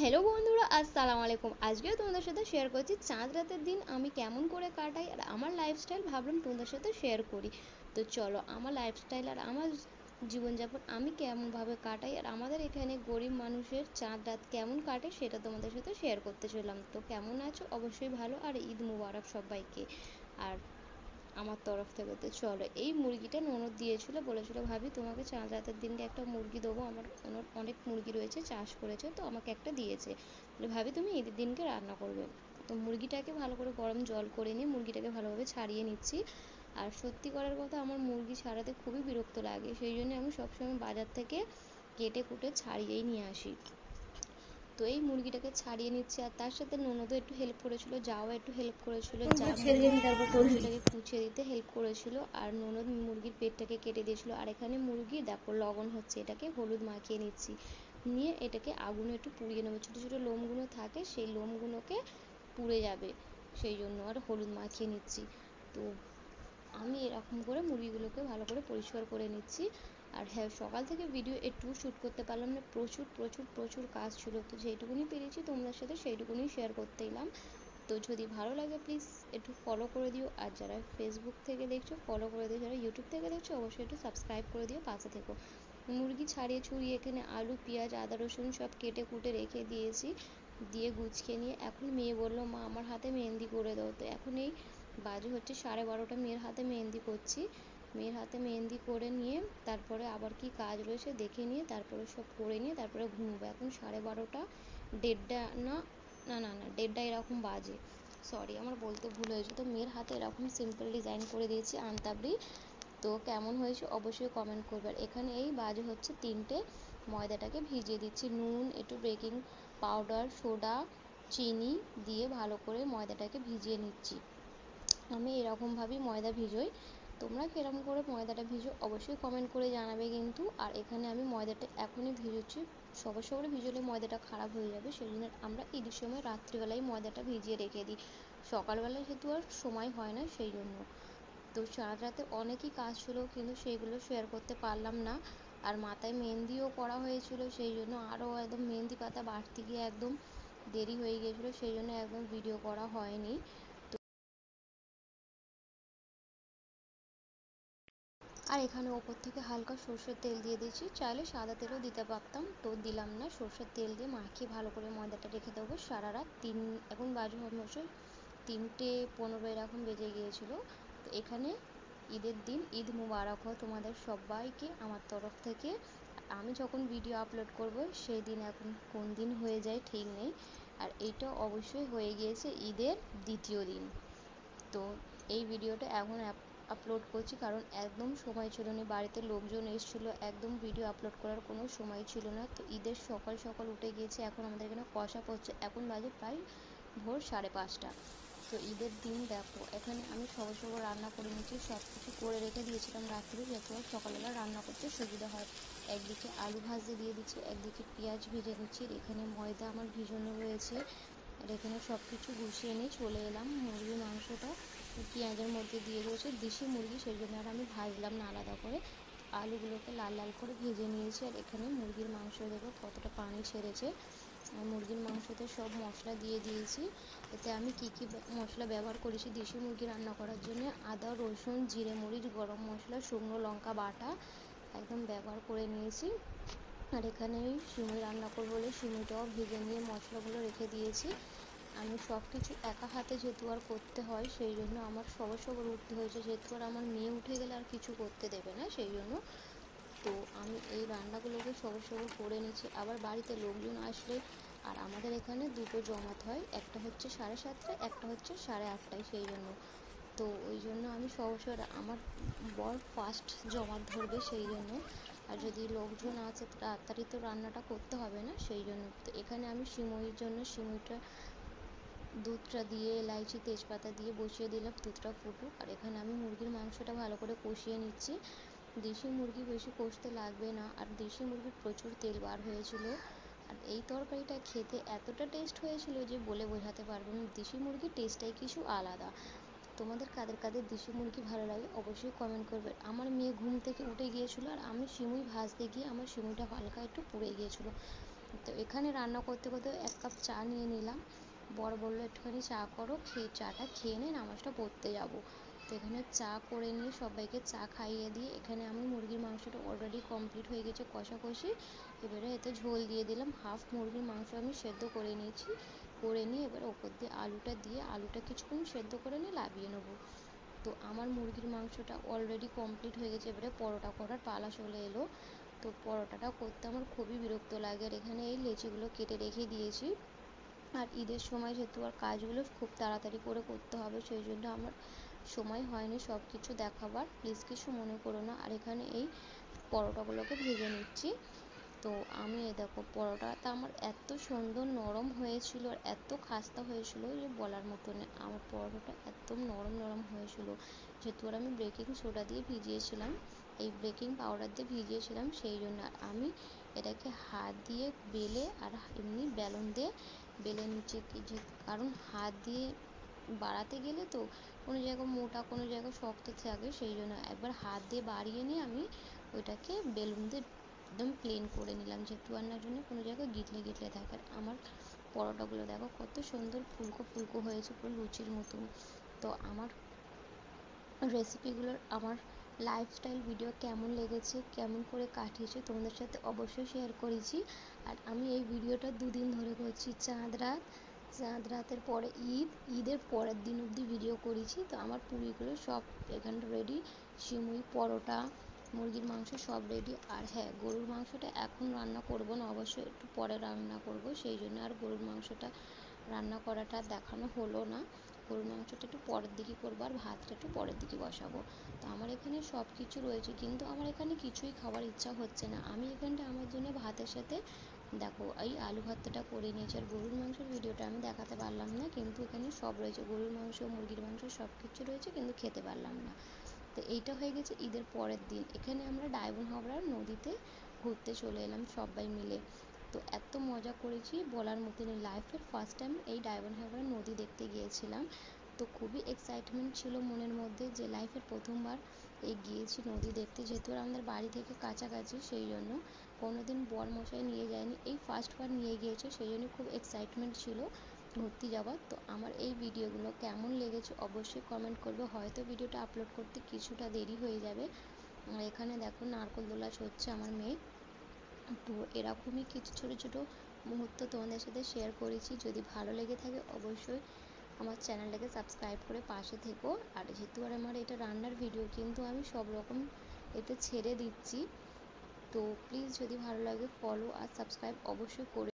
Hello বন্ধুরা, আসসালামু আলাইকুম। আজকেও তোমাদের সাথে শেয়ার করছি চাঁদ রাতের দিন আমি কেমন করে কাটাই আর আমার লাইফস্টাইল। ভাবলাম তোমাদের সাথে শেয়ার করি। তো চলো, আমার লাইফস্টাইল আর আমার জীবনযাপন আমি কেমনভাবে কাটাই আর আমাদের এখানে গরিব মানুষের চাঁদ রাত কেমন কাটে সেটা তোমাদের সাথে শেয়ার করতে চললাম। তো কেমন আছো? অবশ্যই ভালো, আর ঈদ মুবারক সবাইকে। আর আমার তরফ থেকে তো চলো, এই মুরগিটা ননদ দিয়েছিল, বলেছিল ভাবি তোমাকে চাঁদ রাতের দিনকে একটা মুরগি দেবো, আমার অনেক মুরগি রয়েছে, চাষ করেছে, তো আমাকে একটা দিয়েছে, বলে ভাবি তুমি ঈদের দিনকে রান্না করবে। তো মুরগিটাকে ভালো করে গরম জল করে নিয়ে মুরগিটাকে ভালোভাবে ছাড়িয়ে নিচ্ছি। আর সত্যি করার কথা, আমার মুরগি ছাড়াতে খুবই বিরক্ত লাগে, সেই জন্য আমি সবসময় বাজার থেকে কেটে কুটে ছাড়িয়েই নিয়ে আসি। তো এই মুরগিটাকে ছাড়িয়ে নিচ্ছে, আর তার সাথে ননদও একটু হেল্প করেছিল, যাও একটু হেল্প করেছিল, যা মাংসটাকে কুচিয়ে দিতে হেল্প করেছিল, আর ননদ মুরগির পেটটাকে কেটে দিয়েছিল। আর এখানে মুরগি দেখো লগন হচ্ছে, এটাকে হলুদ মাখিয়ে নিচ্ছি, নিয়ে এটাকে আগুনে একটু পুড়িয়ে নেবো, ছোটো ছোটো লোমগুলো থাকে সেই লোমগুলোকে পুড়ে যাবে, সেই জন্য আর হলুদ মাখিয়ে নিচ্ছি। তো আমি এরকম করে মুরগিগুলোকে ভালো করে পরিষ্কার করে নিচ্ছি। আর হ্যাঁ, সকাল থেকে ভিডিও একটু শ্যুট করতে পারলাম না, প্রচুর প্রচুর প্রচুর কাজ ছিল, তো যেইটুকুনি পেরেছি তোমাদের সাথে সেইটুকুনি শেয়ার করতে এলাম। তো যদি ভালো লাগে প্লিজ একটু ফলো করে দিও, আর যারা ফেসবুক থেকে দেখছো ফলো করে দিও, যারা ইউটিউব থেকে দেখছো অবশ্যই একটু সাবস্ক্রাইব করে দিও, পাশে থেকো। মুরগি ছাড়িয়ে ছুড়িয়ে এখানে আলু পেঁয়াজ আদা রসুন সব কেটে কুটে রেখে দিয়েছি, দিয়ে গুছিয়ে নিয়ে এখন মেয়ে বললো মা আমার হাতে মেহেন্দি করে দাও। তো এখন এই বাজে হচ্ছে 12:30, মেয়ের হাতে মেহেন্দি করছি। মেয়ের হাতে মেহেন্দি করে নিয়ে তারপরে আবার কি কাজ রয়েছে দেখে নিয়ে তারপরে সব করে নিয়ে তারপরে ঘুমবো। এখন 12:30, দেড়টা না, না না না 1:30 এরকম বাজে, সরি আমার বলতে ভুল হয়েছে। তো মেয়ের হাতে এরকম সিম্পল ডিজাইন করে দিয়েছি আনতাবড়ি। তো কেমন হয়েছে অবশ্যই কমেন্ট করবে। আর এখানে এই বাজে হচ্ছে 3টে, ময়দাটাকে ভিজিয়ে দিচ্ছি, নুন একটু বেকিং পাউডার সোডা চিনি দিয়ে ভালো করে ময়দাটাকে ভিজিয়ে নিচ্ছি। আমি এরকমভাবেই ময়দা ভিজোই, তোমরা কিরকম করে ময়দাটা ভিজো অবশ্যই কমেন্ট করে জানাবে কিন্তু। আর এখানে আমি ময়দাটা এখনই ভিজোচ্ছি, সবার সবার ভিজোলে ময়দাটা খারাপ হয়ে যাবে, সেই জন্য আমরা ঈদের সময় রাত্রিবেলায় ময়দাটা ভিজিয়ে রেখে দিই, সকালবেলায় যেহেতু আর সময় হয় না সেই জন্য। তো সারা রাতে অনেকই কাজ ছিল কিন্তু সেগুলো শেয়ার করতে পারলাম না। আর মাথায় মেহেন্দিও করা হয়েছিল, সেই জন্য আরও একদম মেহেন্দি পাতা বাড়তে গিয়ে একদম দেরি হয়ে গিয়েছিলো, সেই জন্য একদম ভিডিও করা হয়নি। আর এখানে ওপর থেকে হালকা সর্ষের তেল দিয়ে দিয়েছি, চাইলে সাদা তেলও দিতে পারতাম, তো দিলাম না, সর্ষের তেল দিয়ে মাখিয়ে ভালো করে ময়দাটা রেখে দেবো সারা রাত। এখন বাজে অবশ্যই 3:15 এরকম বেজে গিয়েছিলো। তো এখানে ঈদের দিন ঈদ মুবারক হয় তোমাদের সবাইকে আমার তরফ থেকে। আমি যখন ভিডিও আপলোড করব সেই দিন এখন কোন দিন হয়ে যায় ঠিক নেই, আর এইটা অবশ্যই হয়ে গিয়েছে ঈদের দ্বিতীয় দিন। তো এই ভিডিওটা এখন আপলোড করছি কারণ একদম সময় ছিল না, বাড়িতে লোকজন এসেছিলো, একদম ভিডিও আপলোড করার কোনো সময় ছিল না। তো ঈদের সকাল সকাল উঠে গিয়েছে, এখন আমাদের এখানে কষা পড়ছে, এখন বাজে প্রায় ভোর 5:30। তো ঈদের দিন দেখো এখানে আমি সবার সবার রান্না করে নিচ্ছি, সব কিছু করে রেখে দিয়েছিলাম রাত্রে, যাতে আর সকালবেলা রান্না করতে সুবিধা হয়। একদিকে আলু ভাজতে দিয়ে দিচ্ছি, একদিকে পেঁয়াজ ভেজে নিচ্ছি, আর এখানে ময়দা আমার ভিজানো রয়েছে। আর এখানে সব কিছু গুছিয়ে নিয়ে চলে এলাম, মুরগির মাংসটা পেঁয়াজের মধ্যে দিয়ে দিয়েছি, দেশি মুরগি সেই জন্য আর আমি ভাজলাম না আলাদা করে, আলুগুলোকে লাল লাল করে ভেজে নিয়েছি। আর এখানে মুরগির মাংস দেখো কতটা পানি ছেড়েছে। আর মুরগির মাংসতে সব মশলা দিয়ে দিয়েছি, এতে আমি কি কি মশলা ব্যবহার করেছি দেশি মুরগি রান্না করার জন্য, আদা রসুন জিরে মরিচ গরম মশলা শুকনো লঙ্কা বাটা একদম ব্যবহার করে নিয়েছি। আর এখানে আমি সিমুই রান্না করবো বলে সিমুইটাও ভেজে নিয়ে মশলাগুলো রেখে দিয়েছি। আমি সব কিছু একা হাতে যেহেতু আর করতে হয় সেই জন্য আমার সবার সবার উঠতে হয়েছে, যেহেতু আর আমার মেয়ে উঠে গেলে আর কিছু করতে দেবে না সেই জন্য। তো আমি এই রান্নাগুলোকে সবার সবার করে নিচ্ছি, আবার বাড়িতে লোকজন আসলে, আর আমাদের এখানে দুটো জমাত হয়, একটা হচ্ছে 7:30, একটা হচ্ছে 8:30, সেই জন্য। তো ওই জন্য আমি সবার আমার বর ফার্স্ট জমা ধরবে সেই জন্য, আর যদি লোকজন আছে তাড়াতাড়ি তো রান্নাটা করতে হবে না সেই জন্য। তো এখানে আমি সিমুইয়ের জন্য সিমুইটা দুধটা দিয়ে এলাইচি তেজপাতা দিয়ে বসিয়ে দিলাম, দুধটা ফুটুক। আর এখানে আমি মুরগির মাংসটা ভালো করে কষিয়ে নিচ্ছি, দেশি মুরগি বেশি কষতে লাগবে না, আর দেশি মুরগির প্রচুর তেল বার হয়েছিল। আর এই তরকারিটা খেতে এতটা টেস্ট হয়েছিল যে বলে বোঝাতে পারবো না, দেশি মুরগির টেস্টটাই কিছু আলাদা। তোমাদের কাদের কাদের দেশি মুরগি ভালো লাগে অবশ্যই কমেন্ট করবে। আমার মেয়ে ঘুম থেকে উঠে গিয়েছিলো আর আমি সিমুই ভাজতে গিয়ে আমার সিমুইটা হালকা একটু পুড়ে গিয়েছিলো, তো এখানে রান্না করতে করতে 1 কাপ চা নিয়ে নিলাম। বর বললো একটুখানি চা করো, খেয়ে চাটা খেয়ে নে, নামাজটা পড়তে যাবো। তো এখানে চা করে নিয়ে সবাইকে চা খাইয়ে দিয়ে এখানে আমি মুরগির মাংসটা অলরেডি কমপ্লিট হয়ে গেছে কষাকষি। এবারে এতে ঝোল দিয়ে দিলাম। হাফ মুরগির মাংস আমি সেদ্ধ করে নিয়েছি, করে নিয়ে এবার ওপর দিয়ে আলুটা দিয়ে আলুটা কিছুক্ষণ সেদ্ধ করে নিয়ে নামিয়ে নেবো। তো আমার মুরগির মাংসটা অলরেডি কমপ্লিট হয়ে গেছে। এবারে পরোটা করার পালা চলে এলো। তো পরোটাটা করতে আমার খুবই বিরক্ত লাগে, আর এখানে এই লেচিগুলো কেটে রেখে দিয়েছি। আর ঈদের সময় যেহেতু আর কাজগুলো খুব তাড়াতাড়ি করে করতে হবে, সেই জন্য আমার সময় হয়নি সব কিছু দেখাবার, প্লিজ কিছু মনে করো না। আর এখানে এই পরোটাগুলোকে ভেজে নিচ্ছি। তো আমি এই দেখো পরোটাটা আমার এত সুন্দর নরম হয়েছিল আর এত খাস্তা হয়েছিল যে বলার মতো না। আমার পরোটাটা একদম নরম নরম হয়েছিল, যেহেতু আর আমি বেকিং সোডা দিয়ে ভিজিয়েছিলাম, এই বেকিং পাউডার দিয়ে ভিজিয়েছিলাম, সেই জন্য। আর আমি এটাকে হাত দিয়ে বেলে আর এমনি বেলন দিয়ে বেলে নিচ্ছি, যে কারণ হাত দিয়ে বাড়াতে গেলে তো কোনো জায়গা মোটা কোনো জায়গা শক্ত থাকে, সেই জন্য একবার হাত দিয়ে বাড়িয়ে নিয়ে আমি ওইটাকে বেলুন দিয়ে একদম প্লেন করে নিলাম, যেহেতু রান্নার জন্য কোনো জায়গায় গিটলে গিটলে থাকে। আর আমার পরোটাগুলো দেখো কত সুন্দর ফুলকো ফুলকো হয়েছে, পুরো লুচির মতন। তো আমার রেসিপিগুলোর আমার লাইফস্টাইল ভিডিও কেমন লেগেছে, কেমন করে কাটিয়েছে তোমাদের সাথে অবশ্যই শেয়ার করেছি। আর আমি এই ভিডিওটা 2 দিন ধরে করছি, চাঁদ রাতের পরে ঈদের পরের দিন অবধি ভিডিও করেছি। তো আমার পুরিগুলো সব এখানে রেডি, সিমুই পরোটা মুরগির মাংস সব রেডি। আর হ্যাঁ, গরুর মাংসটা এখন রান্না করব না, অবশ্যই একটু পরে রান্না করব, সেই জন্য আর গরুর মাংসটা রান্না করাটা দেখানো হলো না। গরুর মাংসটা একটু পরের দিকে করবো আর ভাতটা একটু পরের দিকে বসাবো। তো আমার এখানে সব কিছু রয়েছে, কিন্তু আমার এখানে কিছুই খাওয়ার ইচ্ছা হচ্ছে না। আমি এখানটা আমার জন্য ভাতের সাথে দেখো এই আলু ভর্তাটা করে নিয়েছি। আর গরুর মাংসের ভিডিওটা আমি দেখাতে পারলাম না, কিন্তু এখানে সব রয়েছে, গরুর মাংস মুরগির মাংস সব কিছু রয়েছে, কিন্তু খেতে পারলাম না। তো এইটা হয়ে গেছে ঈদের পরের দিন। এখানে আমরা ডায়মন্ড হাবড়ার নদীতে ঘুরতে চলে এলাম সবাই মিলে। তো এত মজা করেছি বলার মতন, লাইফের ফার্স্ট টাইম এই ডায়মন্ড হাবড়ার নদী দেখতে গিয়েছিলাম। তো খুবই এক্সাইটমেন্ট ছিল মনের মধ্যে যে লাইফের প্রথমবার এই গিয়েছি নদী দেখতে, যেহেতু আমাদের বাড়ি থেকে কাছাকাছি, সেই জন্য কোনোদিন বরমশাই নিয়ে যায়নি, এই ফার্স্টবার নিয়ে গিয়েছে, সেই জন্য খুব এক্সাইটমেন্ট ছিল ঘুরতে যাওয়ার। তো আমার এই ভিডিওগুলো কেমন লেগেছে অবশ্যই কমেন্ট করবে, হয়তো ভিডিওটা আপলোড করতে কিছুটা দেরি হয়ে যাবে। আর এখানে দেখো নারকোল দোলনা হচ্ছে আমার মেয়ে। তো এরকমই কিছু ছোটো ছোটো মুহূর্ত তোমাদের সাথে শেয়ার করেছি। যদি ভালো লেগে থাকে অবশ্যই আমার চ্যানেলটাকে সাবস্ক্রাইব করে পাশে থেকো। আর যেহেতু আর আমার এটা রান্নার ভিডিও, কিন্তু আমি সব রকম এতে ছেড়ে দিচ্ছি, তো প্লিজ যদি ভালো লাগে ফলো আর সাবস্ক্রাইব অবশ্যই করে